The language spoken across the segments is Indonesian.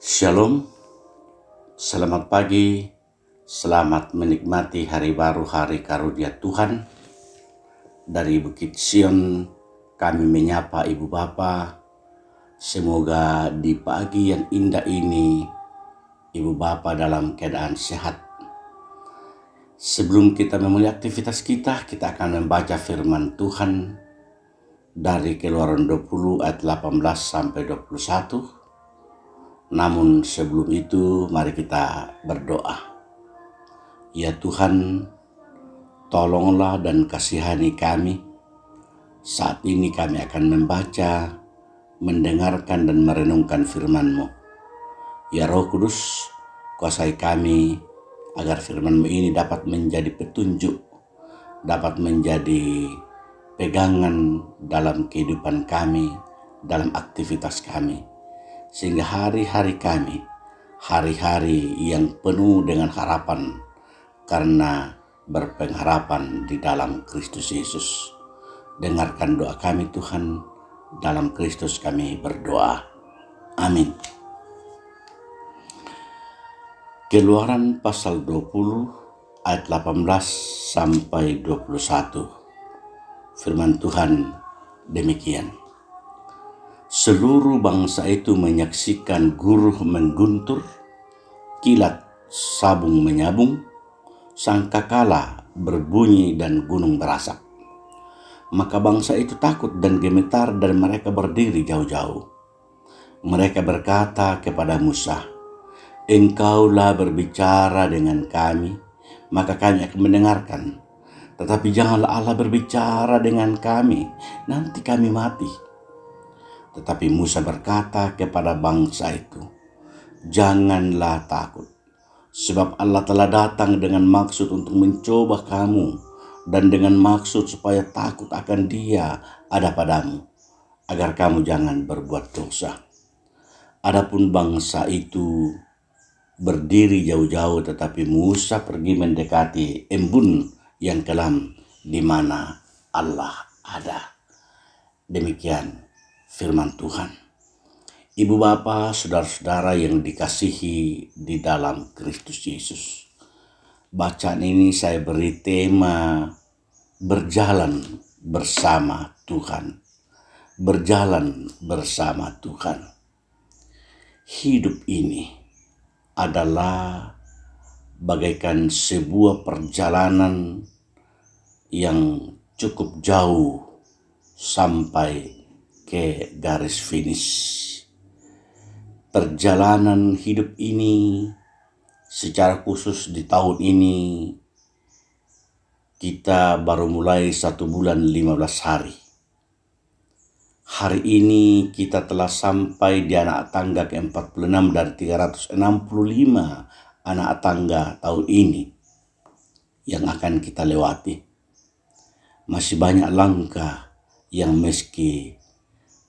Shalom, selamat pagi, selamat menikmati hari baru, hari karunia Tuhan. Dari Bukit Sion kami menyapa Ibu Bapa. Semoga di pagi yang indah ini Ibu Bapa dalam keadaan sehat. Sebelum kita memulai aktivitas kita akan membaca firman Tuhan dari Keluaran 20 ayat 18 sampai 21. Namun sebelum itu mari kita berdoa. Ya Tuhan, tolonglah dan kasihani kami. Saat ini kami akan membaca, mendengarkan dan merenungkan firman-Mu. Ya Roh Kudus, kuasai kami agar firman-Mu ini dapat menjadi petunjuk, dapat menjadi pegangan dalam kehidupan kami, dalam aktivitas kami. Sehingga hari-hari kami, hari-hari yang penuh dengan harapan karena berpengharapan di dalam Kristus Yesus. Dengarkan doa kami Tuhan, dalam Kristus kami berdoa. Amin. Keluaran pasal 20 ayat 18 sampai 21. Firman Tuhan demikian. Seluruh bangsa itu menyaksikan guruh mengguntur, kilat sabung menyabung, sangkakala berbunyi dan gunung berasap. Maka bangsa itu takut dan gemetar dan mereka berdiri jauh-jauh. Mereka berkata kepada Musa, "Engkaulah berbicara dengan kami, maka kami akan mendengarkan. Tetapi janganlah Allah berbicara dengan kami, nanti kami mati." Tetapi Musa berkata kepada bangsa itu, "Janganlah takut, sebab Allah telah datang dengan maksud untuk mencoba kamu dan dengan maksud supaya takut akan Dia ada padamu, agar kamu jangan berbuat dosa." Adapun bangsa itu berdiri jauh-jauh, tetapi Musa pergi mendekati embun yang kelam di mana Allah ada. Demikian firman Tuhan. Ibu bapa, saudara-saudara yang dikasihi di dalam Kristus Yesus. Bacaan ini saya beri tema berjalan bersama Tuhan. Berjalan bersama Tuhan. Hidup ini adalah bagaikan sebuah perjalanan yang cukup jauh sampai ke garis finish. Perjalanan hidup ini secara khusus di tahun ini kita baru mulai 1 bulan 15 hari. Hari ini kita telah sampai di anak tangga ke-46 dari 365 anak tangga tahun ini yang akan kita lewati. Masih banyak langkah yang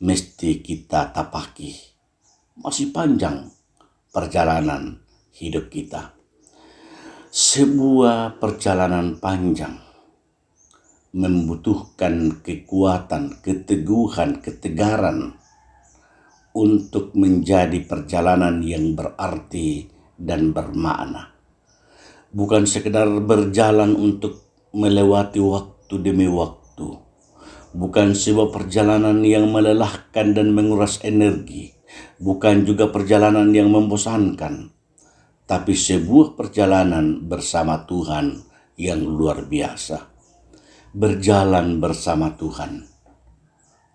mesti kita tapaki. Masih panjang perjalanan hidup kita. Sebuah perjalanan panjang membutuhkan kekuatan, keteguhan, ketegaran untuk menjadi perjalanan yang berarti dan bermakna. Bukan sekedar berjalan untuk melewati waktu demi waktu. Bukan sebuah perjalanan yang melelahkan dan menguras energi. Bukan juga perjalanan yang membosankan. Tapi sebuah perjalanan bersama Tuhan yang luar biasa. Berjalan bersama Tuhan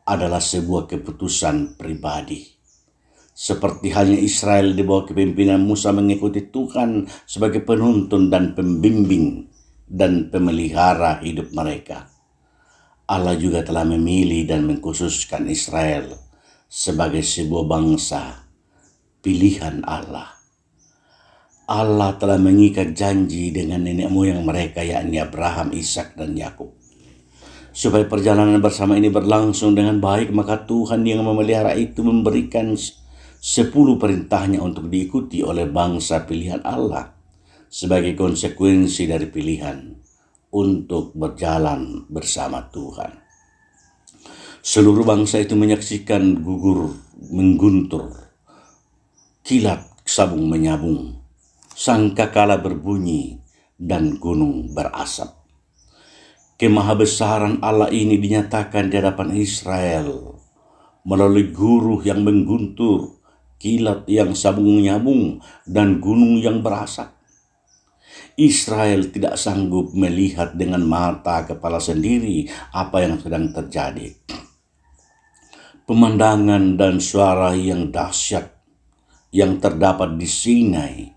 adalah sebuah keputusan pribadi. Seperti halnya Israel di bawah kepemimpinan Musa mengikuti Tuhan sebagai penuntun dan pembimbing dan pemelihara hidup mereka. Allah juga telah memilih dan mengkhususkan Israel sebagai sebuah bangsa pilihan Allah. Allah telah mengikat janji dengan nenek moyang mereka, yakni Abraham, Ishak dan Yakub. Supaya perjalanan bersama ini berlangsung dengan baik, maka Tuhan yang memelihara itu memberikan 10 perintahnya untuk diikuti oleh bangsa pilihan Allah sebagai konsekuensi dari pilihan untuk berjalan bersama Tuhan. Seluruh bangsa itu menyaksikan gugur mengguntur, kilat sabung menyabung, sangkakala berbunyi, dan gunung berasap. Kemahabesaran Allah ini dinyatakan di hadapan Israel melalui guru yang mengguntur, kilat yang sabung menyabung, dan gunung yang berasap. Israel tidak sanggup melihat dengan mata kepala sendiri apa yang sedang terjadi. Pemandangan dan suara yang dahsyat yang terdapat di Sinai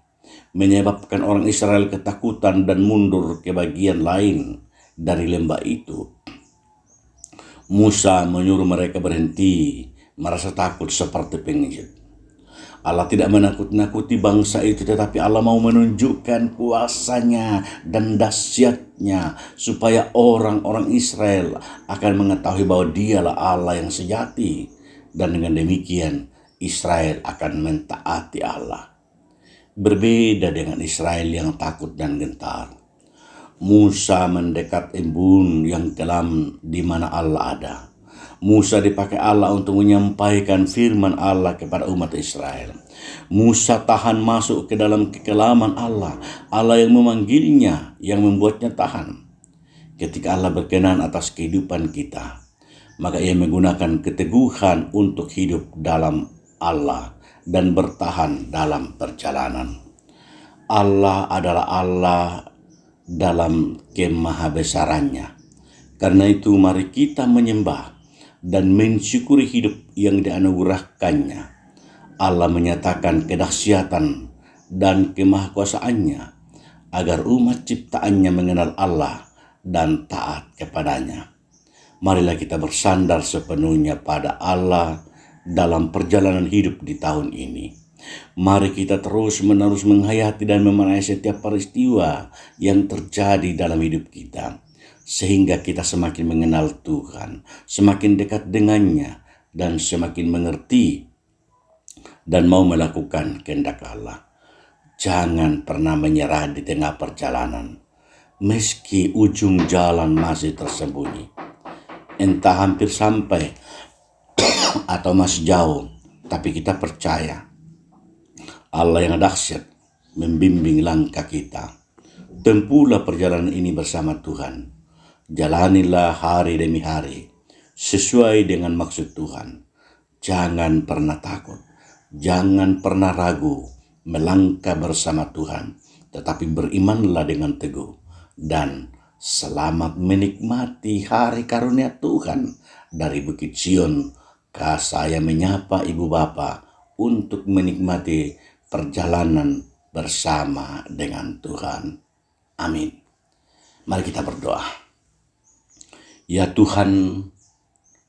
menyebabkan orang Israel ketakutan dan mundur ke bagian lain dari lembah itu. Musa menyuruh mereka berhenti, merasa takut seperti pengejut. Allah tidak menakut-nakuti bangsa itu, tetapi Allah mau menunjukkan kuasanya dan dahsyatnya supaya orang-orang Israel akan mengetahui bahwa dialah Allah yang sejati, dan dengan demikian Israel akan mentaati Allah. Berbeda dengan Israel yang takut dan gentar. Musa mendekat embun yang kelam di mana Allah ada. Musa dipakai Allah untuk menyampaikan firman Allah kepada umat Israel. Musa tahan masuk ke dalam kekelaman Allah. Allah yang memanggilnya, yang membuatnya tahan. Ketika Allah berkenan atas kehidupan kita, maka ia menggunakan keteguhan untuk hidup dalam Allah dan bertahan dalam perjalanan. Allah adalah Allah dalam kemahabesarannya. Karena itu mari kita menyembah dan mensyukuri hidup yang dianugerahkannya. Allah menyatakan kedahsyatan dan kemahakuasaannya agar umat ciptaannya mengenal Allah dan taat kepadanya. Marilah kita bersandar sepenuhnya pada Allah dalam perjalanan hidup di tahun ini. Mari kita terus-menerus menghayati dan memaknai setiap peristiwa yang terjadi dalam hidup kita, sehingga kita semakin mengenal Tuhan, semakin dekat dengannya, dan semakin mengerti dan mau melakukan kehendak Allah. Jangan pernah menyerah di tengah perjalanan, meski ujung jalan masih tersembunyi. Entah hampir sampai atau masih jauh, tapi kita percaya Allah yang dahsyat membimbing langkah kita. Tempuhlah perjalanan ini bersama Tuhan. Jalanilah hari demi hari sesuai dengan maksud Tuhan. Jangan pernah takut, jangan pernah ragu melangkah bersama Tuhan, tetapi berimanlah dengan teguh dan selamat menikmati hari karunia Tuhan. Dari Bukit Sion, saya menyapa ibu bapa untuk menikmati perjalanan bersama dengan Tuhan. Amin. Mari kita berdoa. Ya Tuhan,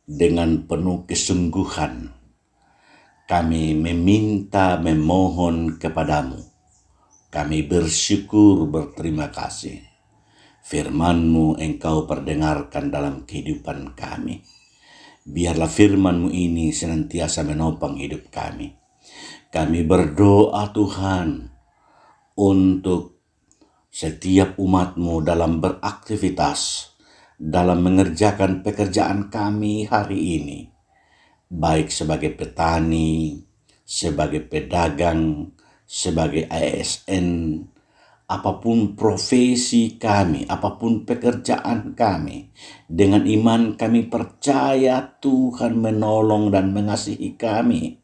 dengan penuh kesungguhan kami meminta, memohon kepadamu. Kami bersyukur, berterima kasih. Firman-Mu Engkau perdengarkan dalam kehidupan kami. Biarlah firman-Mu ini senantiasa menopang hidup kami. Kami berdoa Tuhan untuk setiap umat-Mu dalam beraktivitas, dalam mengerjakan pekerjaan kami hari ini, baik sebagai petani, sebagai pedagang, sebagai ASN, apapun profesi kami, apapun pekerjaan kami, dengan iman kami percaya Tuhan menolong dan mengasihi kami.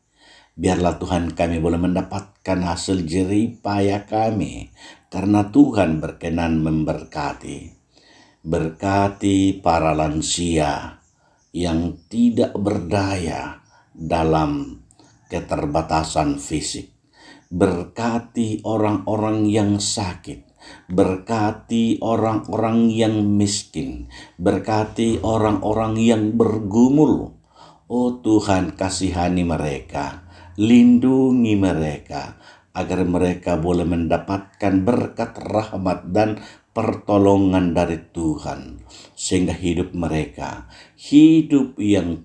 Biarlah Tuhan kami boleh mendapatkan hasil jerih payah kami, karena Tuhan berkenan memberkati. Berkati para lansia yang tidak berdaya dalam keterbatasan fisik. Berkati orang-orang yang sakit. Berkati orang-orang yang miskin. Berkati orang-orang yang bergumul. Oh Tuhan, kasihani mereka. Lindungi mereka agar mereka boleh mendapatkan berkat rahmat dan pertolongan dari Tuhan, sehingga hidup mereka hidup yang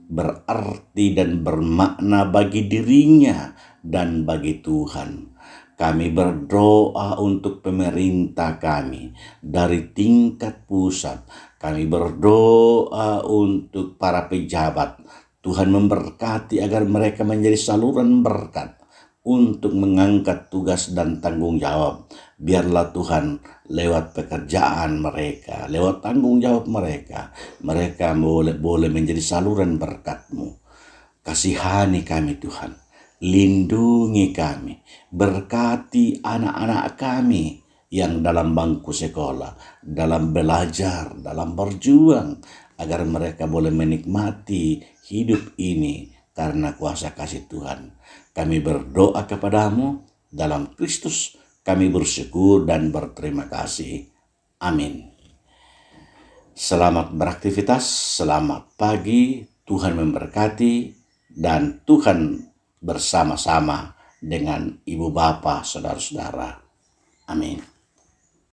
berarti dan bermakna bagi dirinya dan bagi Tuhan. Kami berdoa untuk pemerintah kami dari tingkat pusat. Kami berdoa untuk para pejabat. Tuhan memberkati agar mereka menjadi saluran berkat. untuk mengangkat tugas dan tanggung jawab. Biarlah Tuhan lewat pekerjaan mereka, lewat tanggung jawab mereka, mereka boleh menjadi saluran berkat-Mu. Kasihani kami Tuhan, lindungi kami, berkati anak-anak kami yang dalam bangku sekolah, dalam belajar, dalam berjuang, agar mereka boleh menikmati hidup ini karena kuasa kasih Tuhan. Kami berdoa kepadamu dalam Kristus, kami bersyukur dan berterima kasih. Amin. Selamat beraktivitas, selamat pagi, Tuhan memberkati, dan Tuhan bersama-sama dengan ibu bapa, saudara-saudara. Amin.